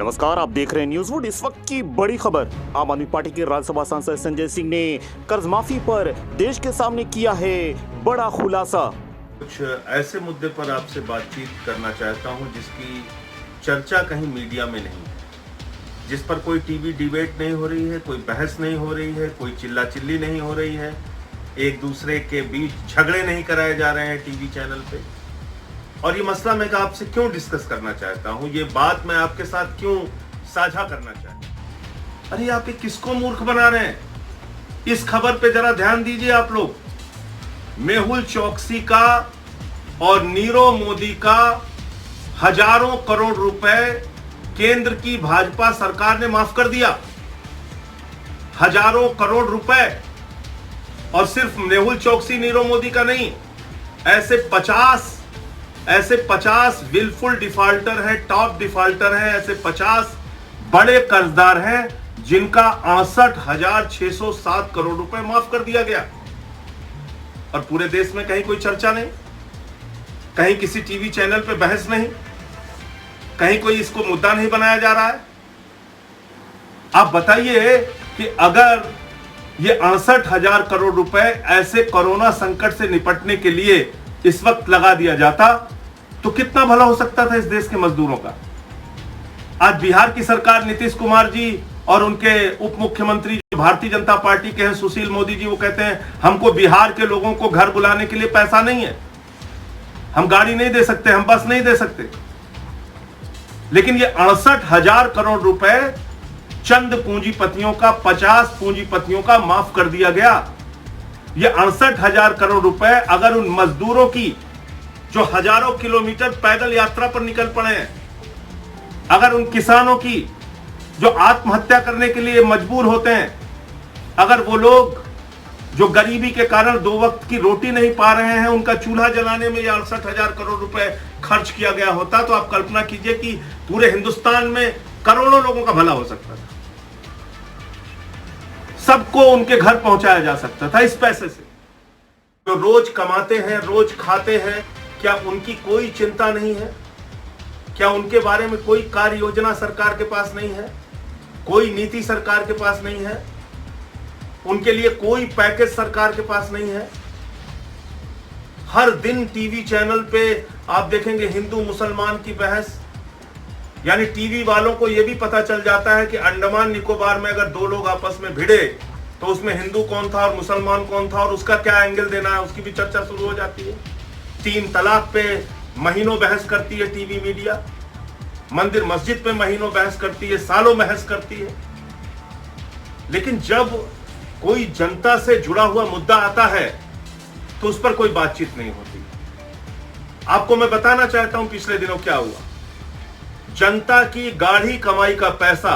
नमस्कार, आप देख रहे हैं न्यूज वुड। इस वक्त की बड़ी खबर। आम आदमी पार्टी के राज्यसभा सांसद संजय सिंह ने कर्ज माफी पर देश के सामने किया है बड़ा खुलासा। कुछ ऐसे मुद्दे पर आपसे बातचीत करना चाहता हूं जिसकी चर्चा कहीं मीडिया में नहीं है, जिस पर कोई टीवी डिबेट नहीं हो रही है, कोई बहस नहीं हो रही है, कोई चिल्ला चिल्ली नहीं हो रही है, एक दूसरे के बीच झगड़े नहीं कराए जा रहे हैं टीवी चैनल पे। और ये मसला मैं आपसे क्यों डिस्कस करना चाहता हूं, ये बात मैं आपके साथ क्यों साझा करना चाहता हूं। अरे आप ये किसको मूर्ख बना रहे हैं? इस खबर पे जरा ध्यान दीजिए आप लोग। मेहुल चौकसी का और नीरव मोदी का हजारों करोड़ रुपए केंद्र की भाजपा सरकार ने माफ कर दिया। हजारों करोड़ रुपए। और सिर्फ मेहुल चौकसी नीरव मोदी का नहीं, ऐसे 50 विलफुल डिफॉल्टर हैं, टॉप डिफॉल्टर हैं, ऐसे 50 बड़े कर्जदार हैं जिनका 68,607 करोड़ रुपए माफ कर दिया गया। और पूरे देश में कहीं कोई चर्चा नहीं, कहीं किसी टीवी चैनल पे बहस नहीं, कहीं कोई इसको मुद्दा नहीं बनाया जा रहा है। आप बताइए कि अगर ये 68,000 करोड़ रुपए ऐसे कोरोना संकट से निपटने के लिए इस वक्त लगा दिया जाता तो कितना भला हो सकता था इस देश के मजदूरों का। आज बिहार की सरकार, नीतीश कुमार जी और उनके उप मुख्यमंत्री जो भारतीय जनता पार्टी के हैं, सुशील मोदी जी, वो कहते हैं हमको बिहार के लोगों को घर बुलाने के लिए पैसा नहीं है, हम गाड़ी नहीं दे सकते, हम बस नहीं दे सकते। लेकिन ये 68,000 करोड़ रुपए चंद पूंजीपतियों का, 50 पूंजीपतियों का माफ कर दिया गया। ये 68,000 करोड़ रुपए अगर उन मजदूरों की जो हजारों किलोमीटर पैदल यात्रा पर निकल पड़े हैं, अगर उन किसानों की जो आत्महत्या करने के लिए मजबूर होते हैं, अगर वो लोग जो गरीबी के कारण 2 वक्त की रोटी नहीं पा रहे हैं, उनका चूल्हा जलाने में 68,000 करोड़ रुपए खर्च किया गया होता तो आप कल्पना कीजिए कि पूरे हिंदुस्तान में करोड़ों लोगों का भला हो सकता था, सबको उनके घर पहुंचाया जा सकता था इस पैसे से। जो रोज कमाते हैं, रोज खाते हैं, क्या उनकी कोई चिंता नहीं है? क्या उनके बारे में कोई कार्य योजना सरकार के पास नहीं है? कोई नीति सरकार के पास नहीं है? उनके लिए कोई पैकेज सरकार के पास नहीं है? हर दिन टीवी चैनल पे आप देखेंगे हिंदू मुसलमान की बहस, यानी टीवी वालों को यह भी पता चल जाता है कि अंडमान निकोबार में अगर 2 लोग आपस में भिड़े तो उसमें हिंदू कौन था और मुसलमान कौन था और उसका क्या एंगल देना है, उसकी भी चर्चा शुरू हो जाती है। 3 तलाक पे महीनों बहस करती है टीवी मीडिया, मंदिर मस्जिद पे महीनों बहस करती है, सालों बहस करती है। लेकिन जब कोई जनता से जुड़ा हुआ मुद्दा आता है तो उस पर कोई बातचीत नहीं होती। आपको मैं बताना चाहता हूं पिछले दिनों क्या हुआ। जनता की गाढ़ी कमाई का पैसा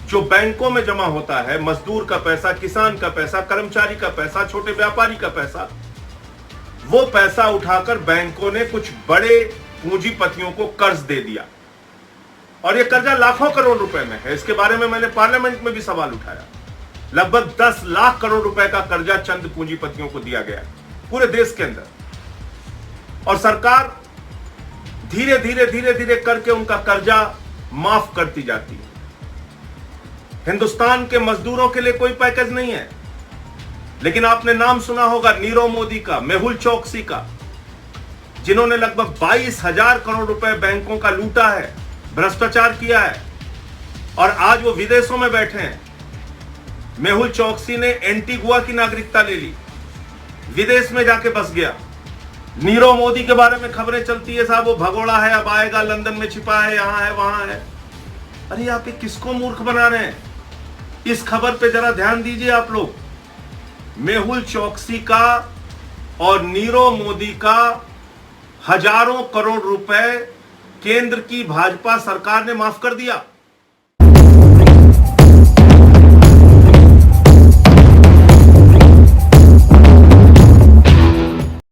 जो बैंकों में जमा होता है, मजदूर का पैसा, किसान का पैसा, कर्मचारी का पैसा, छोटे व्यापारी का पैसा, वो पैसा उठाकर बैंकों ने कुछ बड़े पूंजीपतियों को कर्ज दे दिया। और ये कर्जा लाखों करोड़ रुपए में है। इसके बारे में मैंने पार्लियामेंट में भी सवाल उठाया। लगभग 10 लाख करोड़ रुपए का कर्जा चंद पूंजीपतियों को दिया गया पूरे देश के अंदर। और सरकार धीरे धीरे करके उनका कर्जा माफ करती जाती है। हिंदुस्तान के मजदूरों के लिए कोई पैकेज नहीं है। लेकिन आपने नाम सुना होगा नीरव मोदी का, मेहुल चौकसी का, जिन्होंने लगभग 22,000 करोड़ रुपए बैंकों का लूटा है, भ्रष्टाचार किया है और आज वो विदेशों में बैठे हैं। मेहुल चौकसी ने एंटीगुआ की नागरिकता ले ली, विदेश में जाके बस गया। नीरव मोदी के बारे में खबरें चलती है, साहब वो भगोड़ा है, अब आएगा, लंदन में छिपा है, यहां है, वहां है। अरे आप ये किसको मूर्ख बना रहे हैं? इस खबर पे जरा ध्यान दीजिए आप लोग। मेहुल चौकसी का और नीरव मोदी का हजारों करोड़ रुपए केंद्र की भाजपा सरकार ने माफ कर दिया।